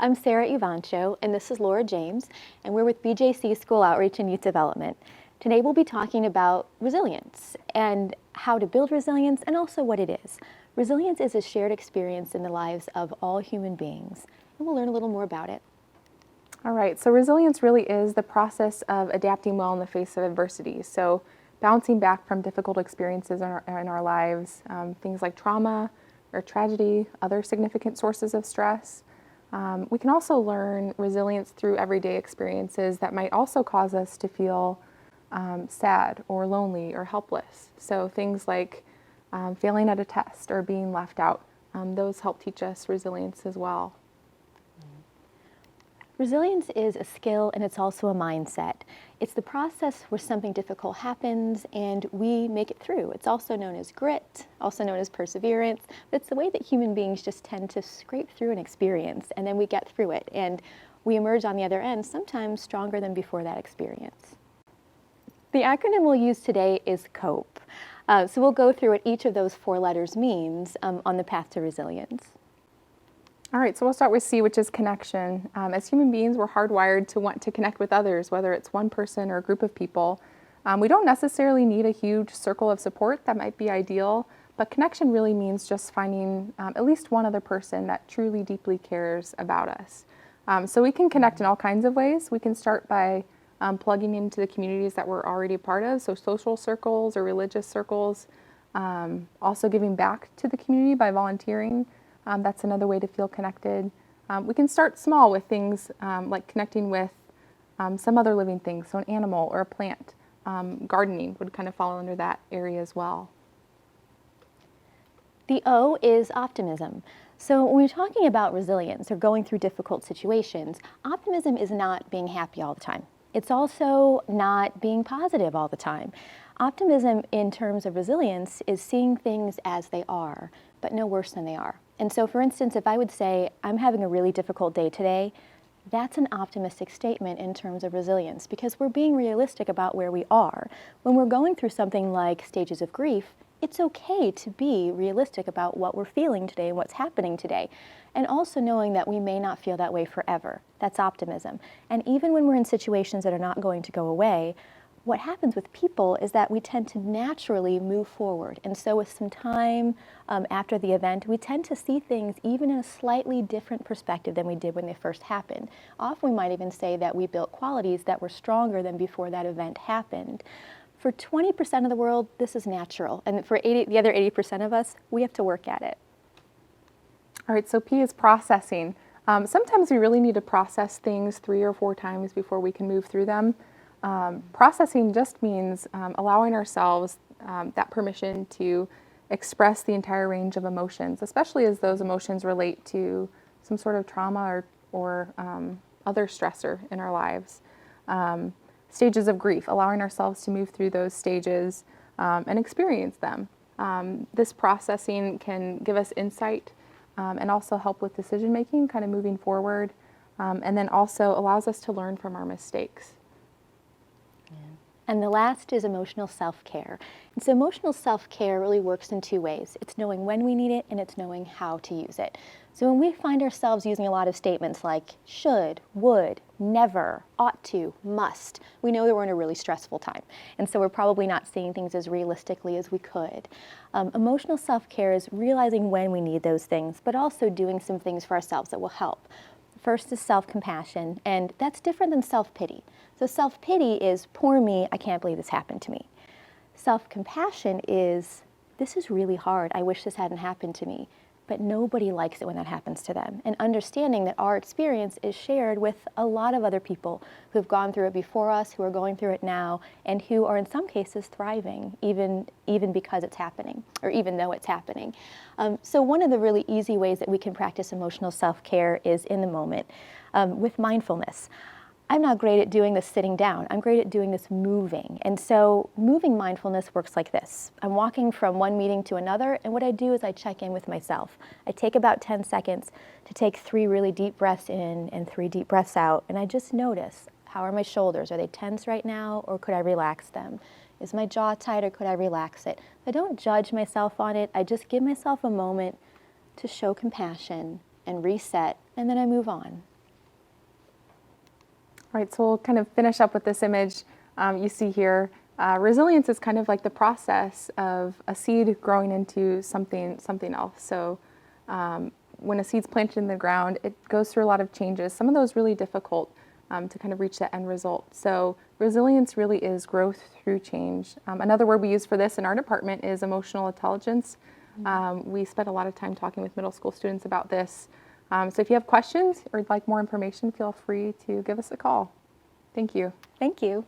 I'm Sara Evancho, and this is Laura James, and we're with BJC School Outreach and Youth Development. Today we'll be talking about resilience and how to build resilience and also what it is. Resilience is a shared experience in the lives of all human beings, and we'll learn a little more about it. All right, so resilience really is the process of adapting well in the face of adversity. So bouncing back from difficult experiences in our lives, things like trauma or tragedy, other significant sources of stress. We can also learn resilience through everyday experiences that might also cause us to feel sad or lonely or helpless. So things like failing at a test or being left out, those help teach us resilience as well. Resilience is a skill and it's also a mindset. It's the process where something difficult happens and we make it through. It's also known as grit, also known as perseverance, but it's the way that human beings just tend to scrape through an experience and then we get through it and we emerge on the other end sometimes stronger than before that experience. The acronym we'll use today is COPE. So we'll go through what each of those 4 letters means on the path to resilience. All right, so we'll start with C, which is connection. As human beings, we're hardwired to want to connect with others, whether it's one person or a group of people. We don't necessarily need a huge circle of support. That might be ideal, but connection really means just finding at least one other person that truly deeply cares about us. So we can connect in all kinds of ways. We can start by plugging into the communities that we're already a part of, so social circles or religious circles. Also giving back to the community by volunteering. That's another way to feel connected. We can start small with things like connecting with some other living things, so an animal or a plant. Gardening would kind of fall under that area as well. The O is optimism. So when we're talking about resilience or going through difficult situations, optimism is not being happy all the time. It's also not being positive all the time. Optimism in terms of resilience is seeing things as they are, but no worse than they are. And so, for instance, if I would say, I'm having a really difficult day today, that's an optimistic statement in terms of resilience because we're being realistic about where we are. When we're going through something like stages of grief, it's okay to be realistic about what we're feeling today and what's happening today. And also knowing that we may not feel that way forever. That's optimism. And even when we're in situations that are not going to go away, what happens with people is that we tend to naturally move forward. And so with some time after the event, we tend to see things even in a slightly different perspective than we did when they first happened. Often we might even say that we built qualities that were stronger than before that event happened. For 20% of the world, this is natural. And for the other 80% of us, we have to work at it. All right, so P is processing. Sometimes we really need to process things 3 or 4 times before we can move through them. Processing just means allowing ourselves that permission to express the entire range of emotions, especially as those emotions relate to some sort of trauma or other stressor in our lives. Stages of grief, allowing ourselves to move through those stages and experience them. This processing can give us insight and also help with decision making, kind of moving forward, and then also allows us to learn from our mistakes. And the last is emotional self-care. And so emotional self-care really works in 2 ways. It's knowing when we need it and it's knowing how to use it. So when we find ourselves using a lot of statements like should, would, never, ought to, must, we know that we're in a really stressful time. And so we're probably not seeing things as realistically as we could. Emotional self-care is realizing when we need those things, but also doing some things for ourselves that will help. First is self-compassion, and that's different than self-pity. So self-pity is, poor me, I can't believe this happened to me. Self-compassion is, this is really hard, I wish this hadn't happened to me. But nobody likes it when that happens to them. And understanding that our experience is shared with a lot of other people who have gone through it before us, who are going through it now, and who are in some cases thriving, even because it's happening, or even though it's happening. So one of the really easy ways that we can practice emotional self-care is in the moment with mindfulness. I'm not great at doing this sitting down. I'm great at doing this moving. And so moving mindfulness works like this. I'm walking from one meeting to another, and what I do is I check in with myself. I take about 10 seconds to take 3 really deep breaths in and 3 deep breaths out, and I just notice, how are my shoulders? Are they tense right now, or could I relax them? Is my jaw tight, or could I relax it? I don't judge myself on it. I just give myself a moment to show compassion and reset, and then I move on. Right, so we'll kind of finish up with this image you see here. Resilience is kind of like the process of a seed growing into something else. So when a seed's planted in the ground, it goes through a lot of changes, some of those really difficult to kind of reach the end result. So resilience really is growth through change. Another word we use for this in our department is emotional intelligence. We spent a lot of time talking with middle school students about this. So if you have questions or would like more information, feel free to give us a call. Thank you. Thank you.